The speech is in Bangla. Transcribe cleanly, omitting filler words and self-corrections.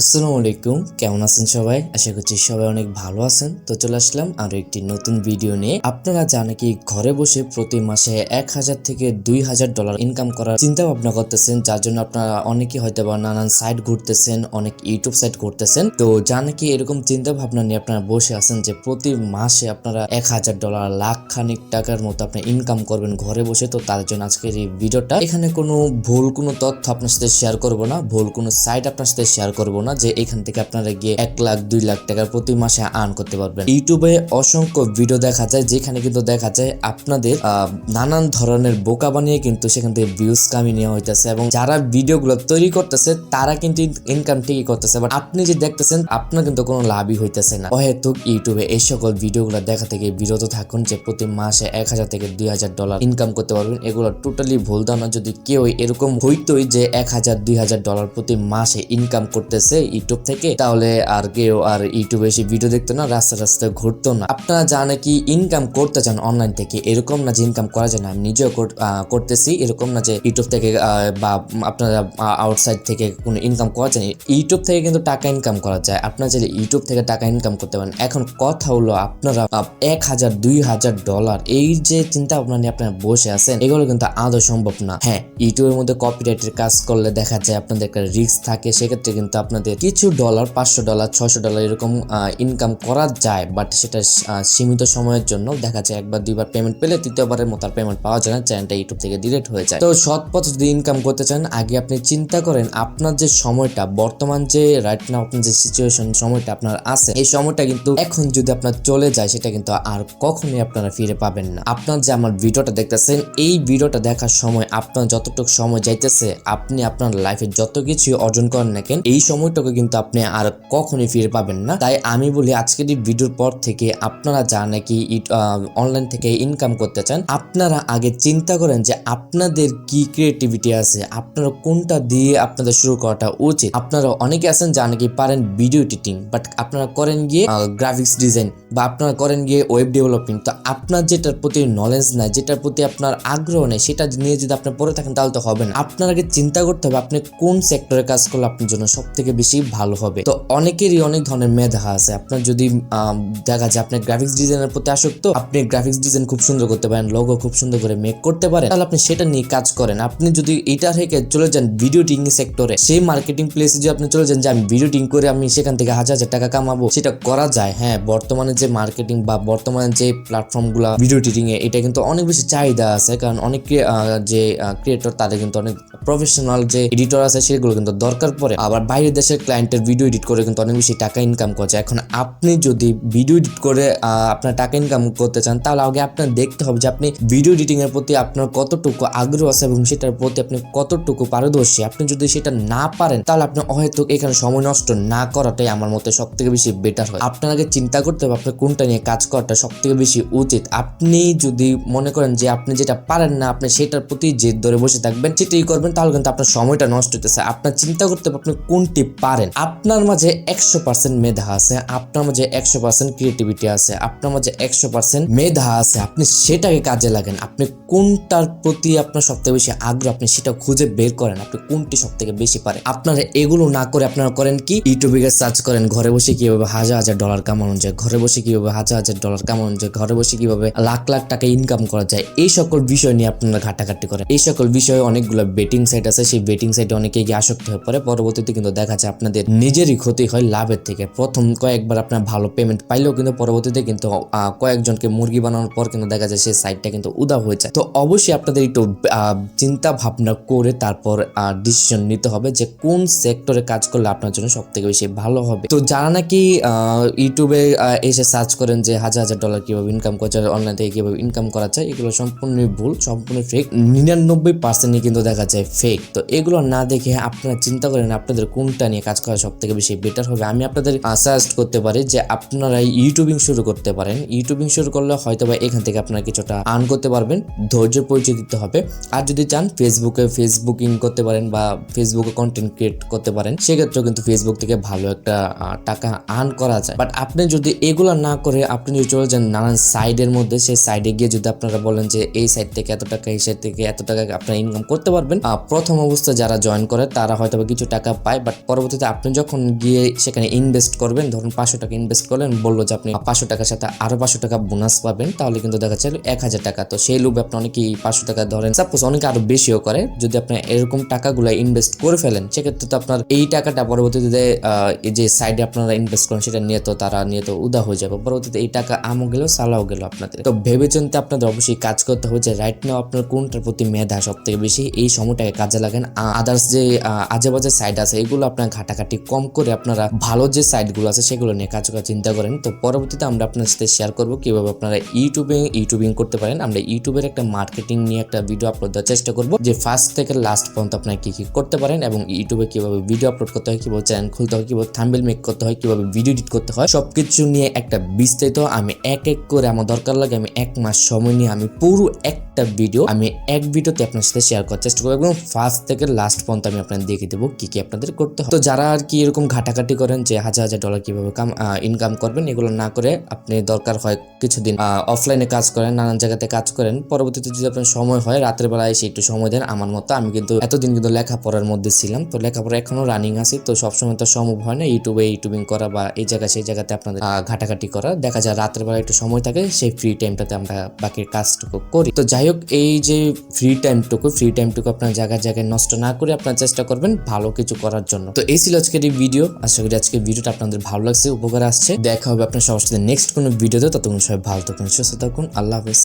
আসসালামু আলাইকুম, কেমন আছেন সবাই? আশা করছি সবাই অনেক ভালো আছেন। তো চলে আসলাম আরো একটি নতুন ভিডিও নিয়ে। আপনারা জানেন কি ঘরে বসে প্রতি মাসে 1000 থেকে $2000 ইনকাম করার চিন্তা ভাবনা করতেছেন, যার জন্য আপনারা অনেকে হয়তো বা নানান সাইট ঘুরতেছেন, অনেক ইউটিউব সাইট ঘুরতেছেন। তো জানেন কি এরকম চিন্তা ভাবনা নিয়ে আপনারা বসে আছেন যে প্রতি মাসে আপনারা $1000 লাখ খানিক টাকার মতো আপনি ইনকাম করবেন ঘরে বসে। তো তার জন্য আজকের এই ভিডিওটা। এখানে কোনো ভুল কোনো তথ্য আপনার সাথে শেয়ার করব না, ভুল কোনো সাইট আপনার সাথে শেয়ার করব না যে এখান থেকে আপনারা গিয়ে 1 লাখ 2 লাখ টাকা প্রতি মাসে আর্ন করতে পারবেন। ইউটিউবে অসংখ্য ভিডিও দেখা যায়, যেখানে কিন্তু দেখা যায় আপনাদের নানান ধরনের বোকা বানিয়ে কিন্তু সেখান থেকে ভিউজ কামিয়ে নেওয়া হইতেছে, এবং যারা ভিডিওগুলো তৈরি করতেছে তারা কিন্তু ইনকাম ঠিকই করতেছে, বাট আপনি যে দেখতেছেন আপনার কিন্তু কোনো লাভই হইতেছে না। অহেতুক ইউটিউবে এই সকল ভিডিওগুলো দেখা থেকে বিরত থাকুন যে প্রতি মাসে 1000 থেকে $2000 ইনকাম করতে পারবেন। এগুলো টোটালি ভুল ধারণা। যদি কেউ এরকম হইতোই যে 1000 $2000 প্রতি মাসে ইনকাম করতেছে ইউটিউব থেকে, তাহলে আর কেউ আর ইউটিউবে এসে ভিডিও দেখতো না, রাস্তায় ঘুরতো না। আপনারা যারা কি ইনকাম করতে চান অনলাইন থেকে, এরকম না যে ইনকাম করা যায় না, আমি নিজেও করতেছি, এরকম না যে ইউটিউব থেকে বা আপনারা আউটসাইড থেকে কোনো ইনকাম করা যায়। ইউটিউব থেকে কিন্তু টাকা ইনকাম করা যায়, আপনারা চাইলে ইউটিউব থেকে টাকা ইনকাম করতে পারেন। এখন কথা হলো আপনারা 1000 $2000 এই যে চিন্তা ভাবনা নিয়ে আপনারা বসে আছেন, এগুলো কিন্তু আদৌ সম্ভব না। হ্যাঁ, ইউটিউবের মধ্যে কপিরাইটের কাজ করলে দেখা যায় আপনাদের একটা রিস্ক থাকে, সেক্ষেত্রে কিন্তু আপনাদের কিছু ডলার, $500 $600 এরকম ইনকাম করা যায়, বাট সেটা সীমিত সময়ের জন্য। দেখা যায় একবার দুইবার পেমেন্ট পেলে তৃতীয়বারের মতো আর পেমেন্ট পাওয়া যায় না, চ্যানেলটা ইউটিউব থেকে ডিলিট হয়ে যায়। তো সৎ পথে যদি ইনকাম করতে চান, আগে আপনি চিন্তা করেন আপনার যে সময়টা বর্তমান যে রাইট নাও আপনার যে সিচুয়েশন সময়টা আপনার আছে, এই সময়টা কিন্তু এখন যদি আপনার চলে যায় সেটা কিন্তু আর কখনোই আপনারা ফিরে পাবেন না। আপনার যে আমার ভিডিওটা দেখতেছেন, এই ভিডিওটা দেখার সময় আপনার যতটুকু সময় যাইতেছে, আপনি আপনার লাইফে যত কিছু অর্জন করেন না কেন, এই সময়টাকে কিন্তু আপনি আর কখনোই ফিরে পাবেন না। তাই আমি বলি আজকের এই ভিডিওর পর থেকে আপনারা যা নাকি অনলাইন থেকে ইনকাম করতে চান, আপনারা আগে চিন্তা করেন যে আপনাদের কি ক্রিয়েটিভিটি আছে, আপনারা কোনটা দিয়ে আপনাদের শুরু করাটা উচিত। আপনারা অনেকে আছেন যা নাকি পারেন ভিডিও এডিটিং, বাট আপনারা করেন গিয়ে গ্রাফিক্স ডিজাইন, বা আপনারা করেন গিয়ে ওয়েব ডেভেলপিং। তো আপনার যেটার প্রতি নলেজ নাই, যেটার প্রতি আপনার আগ্রহ নেই, সেটা নিয়ে যদি আপনি পড়ে থাকেন তাহলে তো হবে না। আপনার আগে চিন্তা করতে হবে আপনি কোন সেক্টরে কাজ করলে আপনার জন্য সব থেকে বেশি ভালো হবে। তো অনেকেরই অনেক ধরনের মেধা আছে। আপনার যদি দেখা যায় আপনি গ্রাফিক্স ডিজাইনের প্রতি আসক্ত, আপনি গ্রাফিক্স ডিজাইন খুব সুন্দর করতে পারেন, লোগো খুব সুন্দর করে মেক করতে পারেন, তাহলে আপনি সেটা নিয়ে কাজ করেন। আপনি যদি এটা থেকে চলে যান ভিডিও এডিটিং সেক্টরে, সেই মার্কেটিং প্লেসে যদি আপনি চলে যান যে আমি ভিডিও এডিটিং করে আমি সেখান থেকে হাজার হাজার টাকা কামাবো, সেটা করা যায়। হ্যাঁ, বর্তমানে যে মার্কেটিং বা বর্তমানে যে প্ল্যাটফর্মগুলো ভিডিও এডিটিং এ, এটা কিন্তু অনেক বেশি চাহিদা আছে, কারণ অনেক যে ক্রিয়েটর তাদের কিন্তু অনেক প্রফেশনাল যে এডিটর আছে সেগুলো কিন্তু দরকার পড়ে। আবার বাইরের দেশের ক্লায়েন্টের ভিডিও এডিট করে কিন্তু অনেক বেশি টাকা ইনকাম করছে। এখন আপনি যদি ভিডিও এডিট করে আপনার টাকা ইনকাম করতে চান, তাহলে আগে আপনার দেখতে হবে যে আপনি ভিডিও এডিটিং এর প্রতি আপনার কতটুকু আগ্রহ আছে এবং সেটার প্রতি আপনি কতটুকু পারদর্শী। আপনি যদি সেটা না পারেন, তাহলে আপনি হয়তো এখানে সময় নষ্ট না করাটাই আমার মতে সব থেকে বেশি বেটার হয়। আপনার আগে চিন্তা করতে হবে আপনি কোনটা নিয়ে কাজ করাটা সব থেকে বেশি উচিত। আপনি যদি মনে করেন যে আপনি যেটা পারেন না, আপনি সেটার প্রতি জেদ ধরে বসে থাকবেন, সেটাই করবেন, তাহলে কিন্তু আপনার সময়টা নষ্ট হতেছে। আপনার চিন্তা করতে হবে আপনি কোনটি পারেন। আপনার মাঝে 100% মেধা আছে, আপনার মাঝে 100% ক্রিয়েটিভিটি আছে, আপনার মাঝে 100% মেধা আছে, আপনি সেটাকে কাজে লাগেন। আপনি কোনটার প্রতি আপনার সবথেকে বেশি আগ্রহ, আপনি সেটা খুঁজে বের করেন আপনি কোনটি সব থেকে বেশি পারেন। আপনারা এগুলো না করে আপনারা করেন কি, ইউটিউবে সার্চ করেন ঘরে বসে কিভাবে $1000 কামানো যায়, ঘরে বসে কিভাবে $1000 কামানো যায়, ঘরে বসে কিভাবে লাখ লাখ টাকা ইনকাম করা যায়, এই সকল বিষয় নিয়ে আপনারা ঘাটাঘাটি করেন। এই সকল বিষয়ে অনেকগুলো বেটিং সাইট আছে, সেই বেটিং সাইটে অনেকেই গিয়ে আসক্ত হয়ে পড়ে, পরবর্তীতে কিন্তু দেখা যায় আপনাদের নিজেরই ক্ষতি হয় লাভের থেকে। প্রথম কয়েকবার আপনার ভালো পেমেন্ট পাইলেও কিন্তু পরবর্তীতে কিন্তু কয়েকজনকে মুরগি বানানোর পর কিন্তু দেখা যায় সেই সাইটটা কিন্তু উধাও হয়ে যায়। তো অবশ্যই আপনাদের একটু চিন্তা ভাবনা করে তারপর ডিসিশন নিতে হবে যে কোন সেক্টরে কাজ করলে আপনার জন্য সব থেকে বেশি ভালো হবে। তো যারা নাকি ইউটিউবে এসে সার্চ করেন যে $1000 কিভাবে ইনকাম করা যায়, অনলাইন থেকে কিভাবে ইনকাম করা যায়, এগুলো সম্পূর্ণ ভুল, সম্পূর্ণ ফেক। 99% কিন্তু দেখা যায় ফেক। তো এগুলো না দেখে আপনারা চিন্তা করেন আপনাদের কোনটা নিয়ে কাজ করা সব থেকে বেশি বেটার হবে। আমি আপনাদের সাজেস্ট করতে পারি যে আপনারা ইউটিউবিং শুরু করতে পারেন। ইউটিউবিং শুরু করলে হয়তো বা এখান থেকে আপনারা কিছুটা আর্ন করতে পারবেন, ধৈর্যের পরিচয় দিতে হবে। আর যদি চান ফেসবুকিং করতে পারেন বা ফেসবুকে কন্টেন্ট ক্রিয়েট করতে পারেন, সেক্ষেত্রেও কিন্তু ফেসবুক থেকে ভালো একটা টাকা আর্ন করা যায়। বাট আপনি যদি এগুলো না করে আপনি যদি চলে যান নানান সাইডের মধ্যে, সেই সাইডে গিয়ে যদি আপনারা বলেন যে এই সাইড থেকে এত টাকা, এই সাইড থেকে এত টাকা আপনারা ইনকাম করতে পারবেন, প্রথম অবস্থায় যারা জয়েন করে তারা হয়তো কিছু টাকা পায়, বাট পরবর্তী পরবর্তীতে আপনি যখন গিয়ে সেখানে ইনভেস্ট করবেন, ধরুন 500 টাকা ইনভেস্ট করলেন, বললো যে আপনি 500 টাকার সাথে আরো 500 টাকা বোনাস পাবেন, তাহলে কিন্তু দেখা যাচ্ছে 1000 টাকা। তো সেই লোভে আপনি অনেকেই 500 টাকা ধরেন, সাপোজ অনেকে আরো বেশিও করে। যদি আপনি এরকম টাকাগুলো ইনভেস্ট করে ফেলেন, সেক্ষেত্রে তো আপনার এই টাকাটা পরবর্তীতে এই যে সাইডে আপনারা ইনভেস্ট করেন সেটা নিয়ে তো তারা নিয়ে তো উদা হয়ে যাবে। পরবর্তীতে এই টাকা আমও গেল, সালাও গেল আপনাদের। তো ভেবেচিন্তে আপনাদের অবশ্যই কাজ করতে হবে যে রাইট নাও আপনার কোনটার প্রতি মেধা সব থেকে বেশি, এই সময়টাকে কাজে লাগেন। আদার্স যে আজেবাজে সাইড আছে এগুলো আপনার ঘাটাঘাটি কম করে আপনারা ভালো যে সাইডগুলো আছে সেগুলো নিয়ে কাজ করার চিন্তা করেন। তো পরবর্তীতে আমরা আপনার সাথে শেয়ার করবো কিভাবে আপনারা ইউটিউবিং করতে পারেন। আমরা ইউটিউবের একটা মার্কেটিং নিয়ে একটা ভিডিও আপলোড দেওয়ার চেষ্টা করবো, যে ফার্স্ট থেকে লাস্ট পর্যন্ত আপনারা কি কি করতে পারেন এবং ইউটিউবে কিভাবে ভিডিও আপলোড করতে হয়, কিভাবে চ্যানেল খুলতে হয়, কিভাবে থাম্বনেল মেক করতে হয়, কিভাবে ভিডিও এডিট করতে হয়, সবকিছু নিয়ে একটা বিস্তারিত আমি এক এক করে আমার দরকার লাগে আমি 1 মাস সময় নিয়ে আমি পুরো একটা ভিডিও আমি এক ভিডিওতে আপনার সাথে শেয়ার করার চেষ্টা করবো এবং ফার্স্ট থেকে লাস্ট পর্যন্ত আমি আপনাদের দেখিয়ে দেবো কি কি আপনাদের করতে হবে। তো যারা আর কি এরকম ঘাটাঘাটি করেন যে হাজার হাজার ডলার কিভাবে ইনকাম করবেন, এগুলো না করে আপনি দরকার হয় কিছুদিন অফলাইনে কাজ করেন, নানান জায়গাতে কাজ করেন। পরবর্তীতে যদি আপনার সময় হয় রাতের বেলা এসে একটু সময় দেন আমার মতো। আমি কিন্তু এতদিন কিন্তু লেখাপড়ার মধ্যে ছিলাম, তো লেখাপড়া এখনো রানিং আছি, তো সবসময় তো সম্ভব হয় না ইউটিউবিং করা বা এই জায়গায় সেই জায়গাতে আপনাদের ঘাটাঘাটি করা। দেখা যায় রাতের বেলা একটু সময় থাকে, সেই ফ্রি টাইমটাতে আমরা বাকি কাজটুকু করি। তো যাই হোক, এই যে ফ্রি টাইমটুকু আপনার জায়গায় জায়গায় নষ্ট না করে আপনার চেষ্টা করবেন ভালো কিছু করার জন্য। তো এই ছিল আজকের এই ভিডিও। আশা করি আজকের ভিডিওটা আপনাদের ভালো লাগছে, উপকার আসছে। দেখা হবে আপনার সবার সাথে নেক্সট কোনো ভিডিওতে। ততক্ষণ সবাই ভালো থাকুন, সুস্থ থাকুন। আল্লাহ হাফেজ।